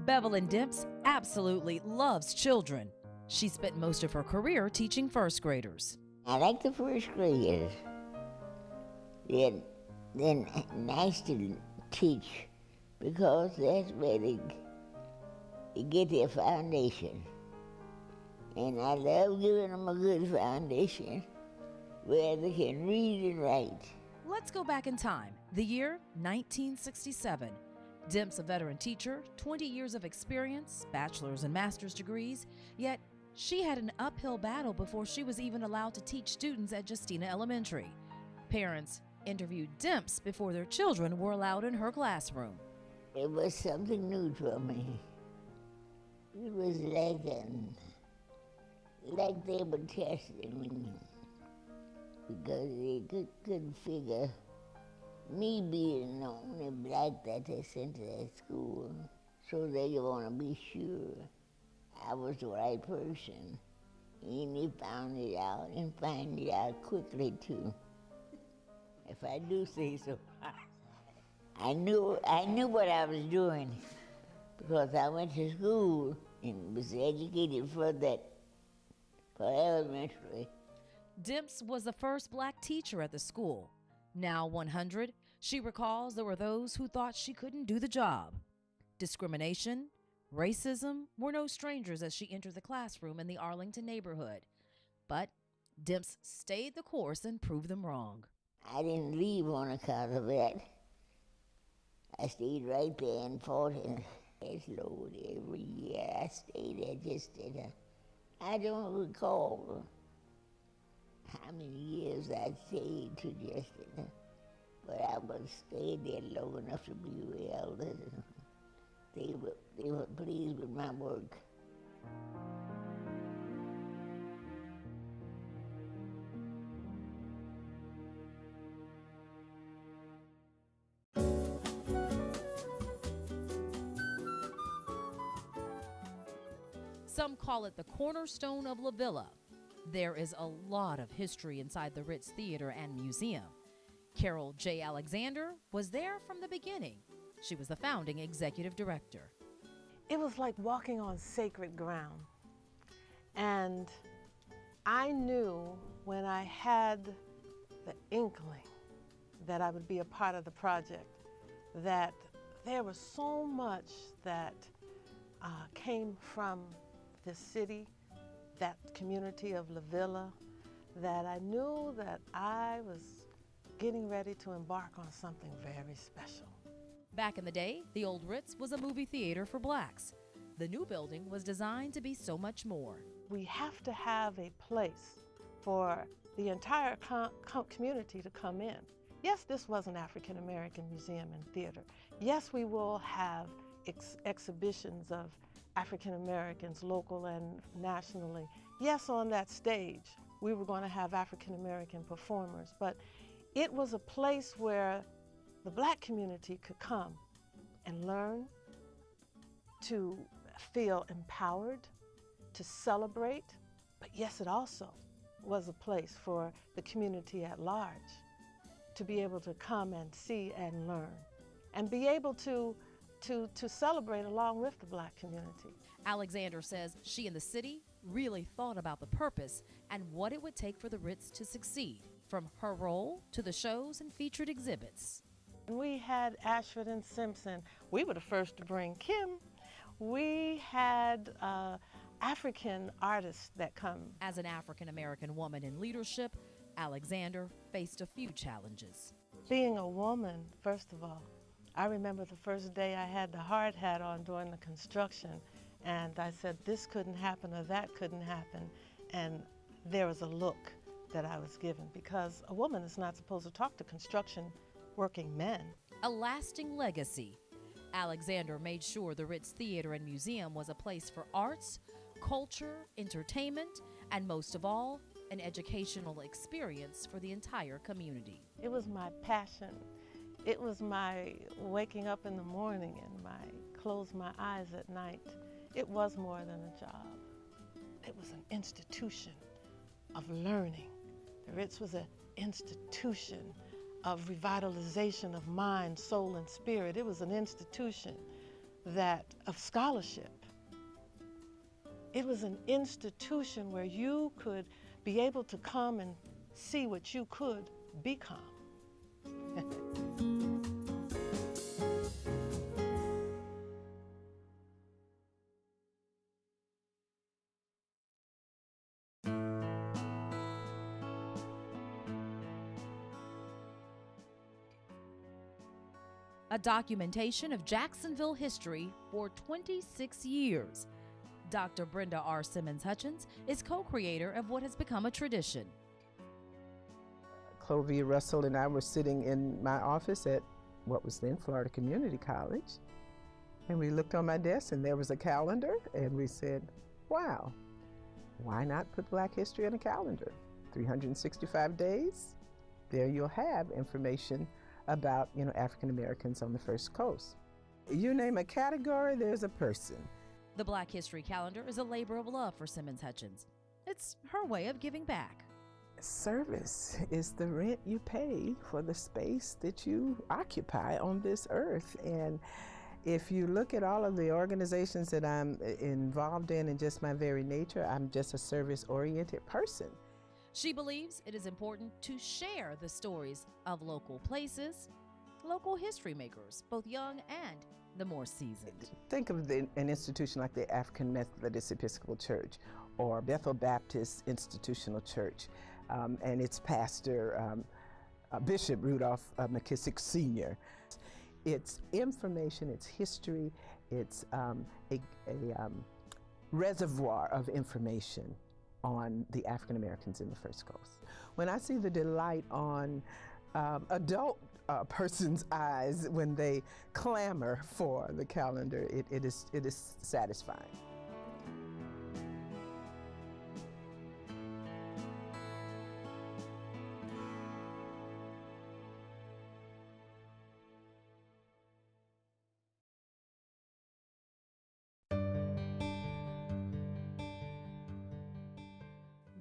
Bevelyn Demps absolutely loves children. She spent most of her career teaching first graders. I like the first graders. They're nice to teach because that's where they get their foundation. And I love giving them a good foundation where they can read and write. Let's go back in time, the year 1967. Demps, a veteran teacher, 20 years of experience, bachelor's and master's degrees, yet she had an uphill battle before she was even allowed to teach students at Justina Elementary. Parents interviewed Demps before their children were allowed in her classroom. It was something new for me. It was like they were testing me because they couldn't figure me being the only black that they sent to that school, so they want to be sure I was the right person. And they found it out and find it out quickly too. If I do say so. I knew what I was doing because I went to school and was educated for elementary. Demps was the first black teacher at the school. Now 100, she recalls there were those who thought she couldn't do the job. Discrimination, racism were no strangers as she entered the classroom in the Arlington neighborhood. But Demps stayed the course and proved them wrong. I didn't leave on account of that. I stayed right there and fought in Load every year. I stayed there just I don't recall how many years I stayed to just but I was stayed there long enough to be well. They were pleased with my work. Some call it the cornerstone of La Villa. There is a lot of history inside the Ritz Theater and Museum. Carol J. Alexander was there from the beginning. She was the founding executive director. It was like walking on sacred ground. And I knew when I had the inkling that I would be a part of the project that there was so much that came from this city, that community of La Villa, that I knew that I was getting ready to embark on something very special. Back in the day, the old Ritz was a movie theater for blacks. The new building was designed to be so much more. We have to have a place for the entire community to come in. Yes, this was an African American museum and theater. Yes, we will have exhibitions of African Americans, local and nationally. Yes, on that stage, we were going to have African American performers, but it was a place where the black community could come and learn, to feel empowered, to celebrate, but yes, it also was a place for the community at large to be able to come and see and learn and be able to celebrate along with the black community. Alexander says she and the city really thought about the purpose and what it would take for the Ritz to succeed, from her role to the shows and featured exhibits. We had Ashford and Simpson. We were the first to bring Kim. We had African artists that come. As an African American woman in leadership, Alexander faced a few challenges. Being a woman, first of all, I remember the first day I had the hard hat on during the construction, and I said this couldn't happen or that couldn't happen, and there was a look that I was given because a woman is not supposed to talk to construction working men. A lasting legacy. Alexander made sure the Ritz Theater and Museum was a place for arts, culture, entertainment, and most of all, an educational experience for the entire community. It was my passion. It was my waking up in the morning and my close my eyes at night. It was more than a job. It was an institution of learning. The Ritz was an institution of revitalization of mind, soul, and spirit. It was an institution of scholarship. It was an institution where you could be able to come and see what you could become. A documentation of Jacksonville history for 26 years. Dr. Brenda R. Simmons Hutchins is co-creator of what has become a tradition. Clovia Russell and I were sitting in my office at what was then Florida Community College, and we looked on my desk and there was a calendar, and we said, wow, why not put Black history in a calendar? 365 days, there you'll have information about, African Americans on the First Coast. You name a category, there's a person. The Black History Calendar is a labor of love for Simmons Hutchins. It's her way of giving back. Service is the rent you pay for the space that you occupy on this earth. And if you look at all of the organizations that I'm involved in and just my very nature, I'm just a service-oriented person. She believes it is important to share the stories of local places, local history makers, both young and the more seasoned. Think of an institution like the African Methodist Episcopal Church or Bethel Baptist Institutional Church, and its pastor, Bishop Rudolph McKissick Sr. It's information, it's history, it's a reservoir of information on the African Americans in the First Coast. When I see the delight on adult person's eyes when they clamor for the calendar, it is satisfying.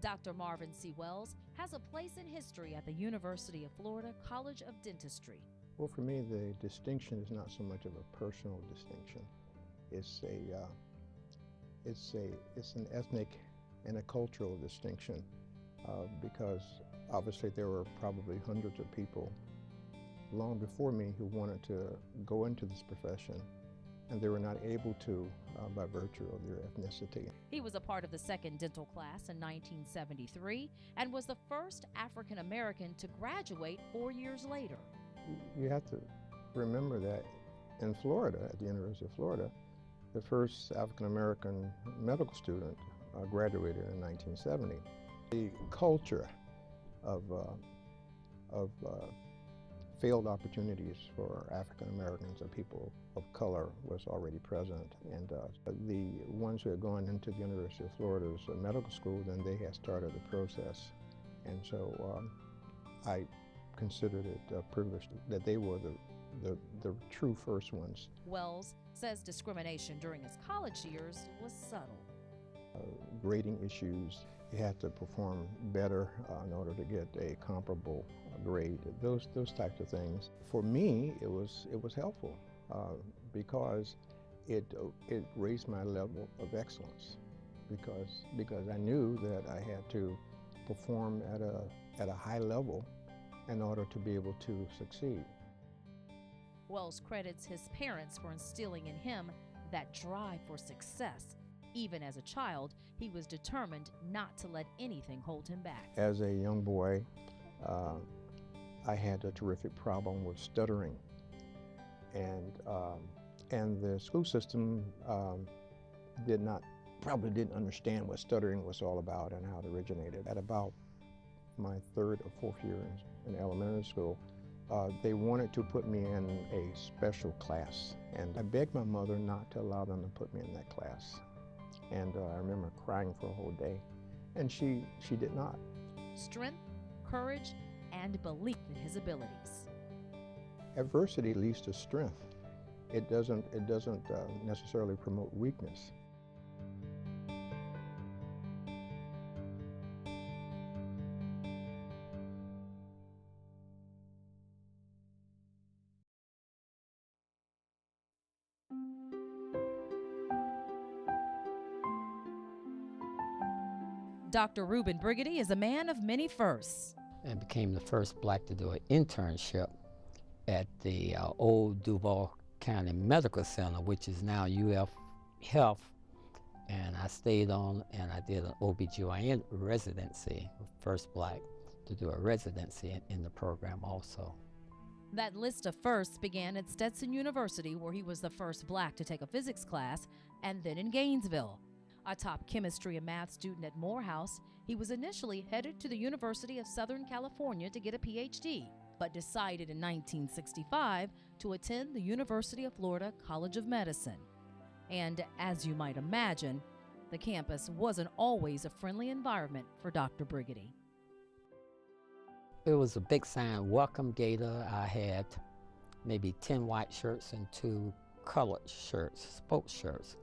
Dr. Marvin C. Wells has a place in history at the University of Florida College of Dentistry. Well, for me, the distinction is not so much of a personal distinction. It's an ethnic and a cultural distinction because obviously there were probably hundreds of people long before me who wanted to go into this profession, and they were not able to by virtue of their ethnicity. He was a part of the second dental class in 1973 and was the first African American to graduate 4 years later. You have to remember that in Florida, at the University of Florida, the first African American medical student graduated in 1970. The culture of failed opportunities for African Americans and people of color was already present, and the ones who had gone into the University of Florida's medical school, then they had started the process, and so I considered it a privilege that they were the true first ones. Wells says discrimination during his college years was subtle. Grading issues, you had to perform better in order to get a comparable grade. Those types of things. For me, it was helpful because it raised my level of excellence because I knew that I had to perform at a high level in order to be able to succeed. Wells credits his parents for instilling in him that drive for success. Even as a child, he was determined not to let anything hold him back. As a young boy, I had a terrific problem with stuttering, and the school system probably didn't understand what stuttering was all about and how it originated. At about my third or fourth year in elementary school, they wanted to put me in a special class, and I begged my mother not to allow them to put me in that class. And I remember crying for a whole day, and she did not. Strength, courage, and belief in his abilities. Adversity leads to strength. It doesn't necessarily promote weakness. Dr. Reuben Brigida is a man of many firsts. And became the first black to do an internship at the old Duval County Medical Center, which is now UF Health. And I stayed on and I did an OBGYN residency, first black to do a residency in the program also. That list of firsts began at Stetson University, where he was the first black to take a physics class, and then in Gainesville. A top chemistry and math student at Morehouse, he was initially headed to the University of Southern California to get a PhD, but decided in 1965 to attend the University of Florida College of Medicine. And as you might imagine, the campus wasn't always a friendly environment for Dr. Brigida. It was a big sign, welcome Gator. I had maybe 10 white shirts and 2 colored shirts, sports shirts.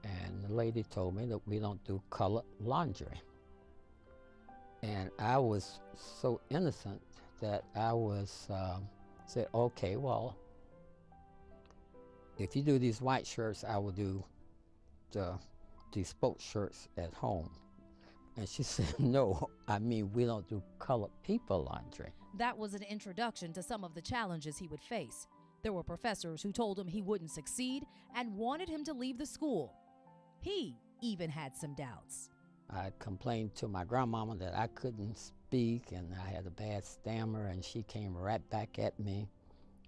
And the lady told me that we don't do colored laundry. And I was so innocent that I was said, okay, well, if you do these white shirts, I will do these sports shirts at home. And she said, no, I mean, we don't do colored people laundry. That was an introduction to some of the challenges he would face. There were professors who told him he wouldn't succeed and wanted him to leave the school. He even had some doubts. I complained to my grandmama that I couldn't speak and I had a bad stammer, and she came right back at me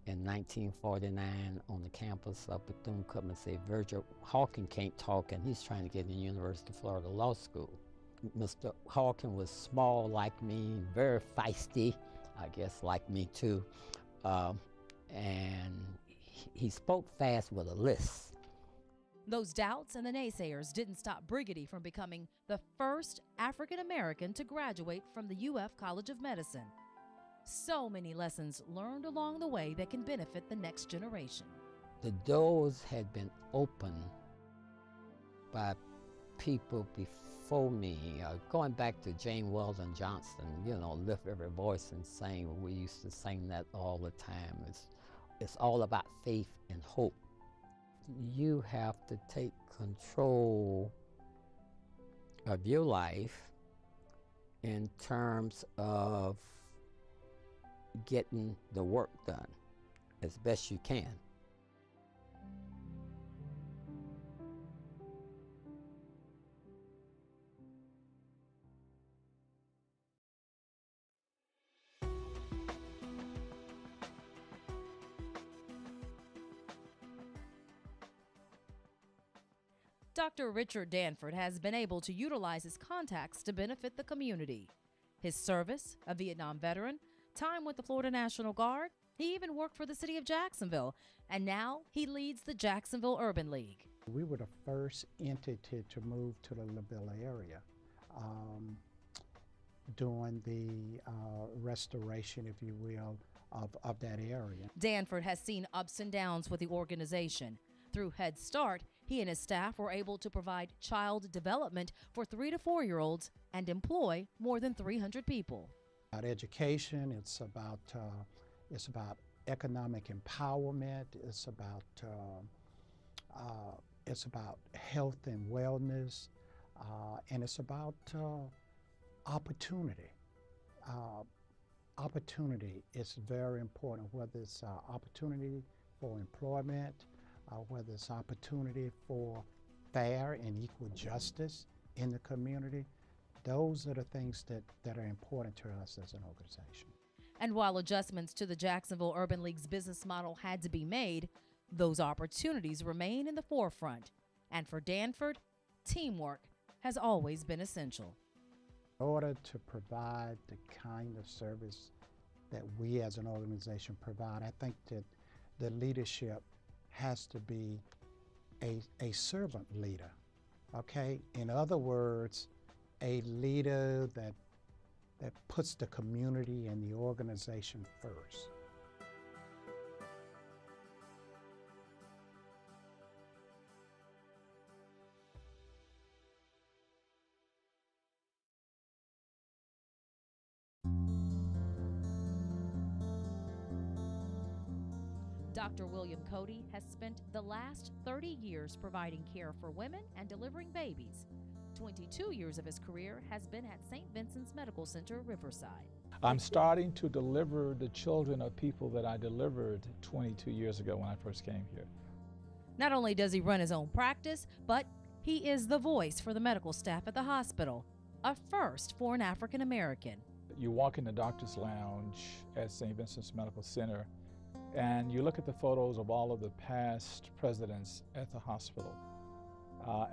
in 1949 on the campus of Bethune-Cookman and said, Virgil Hawkins can't talk and he's trying to get in the University of Florida Law School. Mr. Hawkins was small like me, very feisty, I guess like me too, and he spoke fast with a lisp. Those doubts and the naysayers didn't stop Brigida from becoming the first African American to graduate from the UF College of Medicine. So many lessons learned along the way that can benefit the next generation. The doors had been opened by people before me, going back to Jane Weldon Johnson, lift every voice and sing. We used to sing that all the time. It's all about faith and hope. You have to take control of your life in terms of getting the work done as best you can. Dr. Richard Danford has been able to utilize his contacts to benefit the community. His service, a Vietnam veteran, time with the Florida National Guard, he even worked for the city of Jacksonville, and now he leads the Jacksonville Urban League. We were the first entity to move to the La Bella area during the restoration, if you will, of that area. Danford has seen ups and downs with the organization. Through Head Start, he and his staff were able to provide child development for 3 to 4-year-olds and employ more than 300 people. About education, it's about economic empowerment, it's about health and wellness, and it's about opportunity. Opportunity is very important, whether it's opportunity for employment, whether it's opportunity for fair and equal justice in the community. Those are the things that are important to us as an organization. And while adjustments to the Jacksonville Urban League's business model had to be made, those opportunities remain in the forefront. And for Danford, teamwork has always been essential. In order to provide the kind of service that we as an organization provide, I think that the leadership has to be a servant leader, okay? In other words, a leader that puts the community and the organization first. Dr. William Cody has spent the last 30 years providing care for women and delivering babies. 22 years of his career has been at St. Vincent's Medical Center, Riverside. I'm starting to deliver the children of people that I delivered 22 years ago when I first came here. Not only does he run his own practice, but he is the voice for the medical staff at the hospital, a first for an African American. You walk in the doctor's lounge at St. Vincent's Medical Center and you look at the photos of all of the past presidents at the hospital.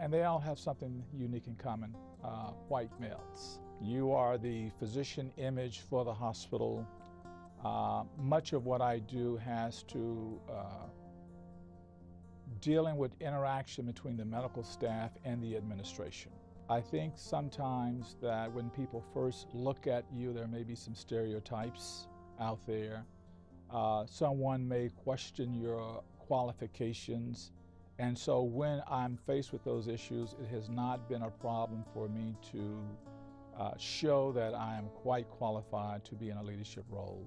And they all have something unique in common, white males. You are the physician image for the hospital. Much of what I do has to dealing with interaction between the medical staff and the administration. I think sometimes that when people first look at you, there may be some stereotypes out there. Someone may question your qualifications. And so when I'm faced with those issues, it has not been a problem for me to show that I am quite qualified to be in a leadership role.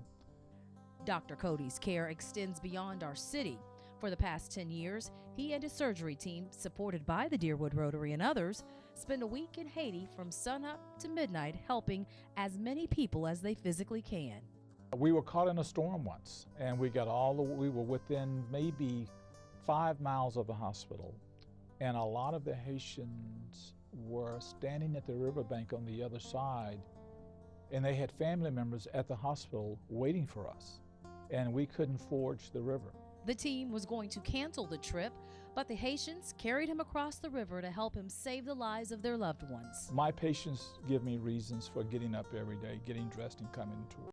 Dr. Cody's care extends beyond our city. For the past 10 years, he and his surgery team, supported by the Deerwood Rotary and others, spend a week in Haiti from sunup to midnight helping as many people as they physically can. We were caught in a storm once, and we were within maybe 5 miles of the hospital, and a lot of the Haitians were standing at the riverbank on the other side, and they had family members at the hospital waiting for us, and we couldn't forge the river. The team was going to cancel the trip, but the Haitians carried him across the river to help him save the lives of their loved ones. My patients give me reasons for getting up every day, getting dressed and coming to work.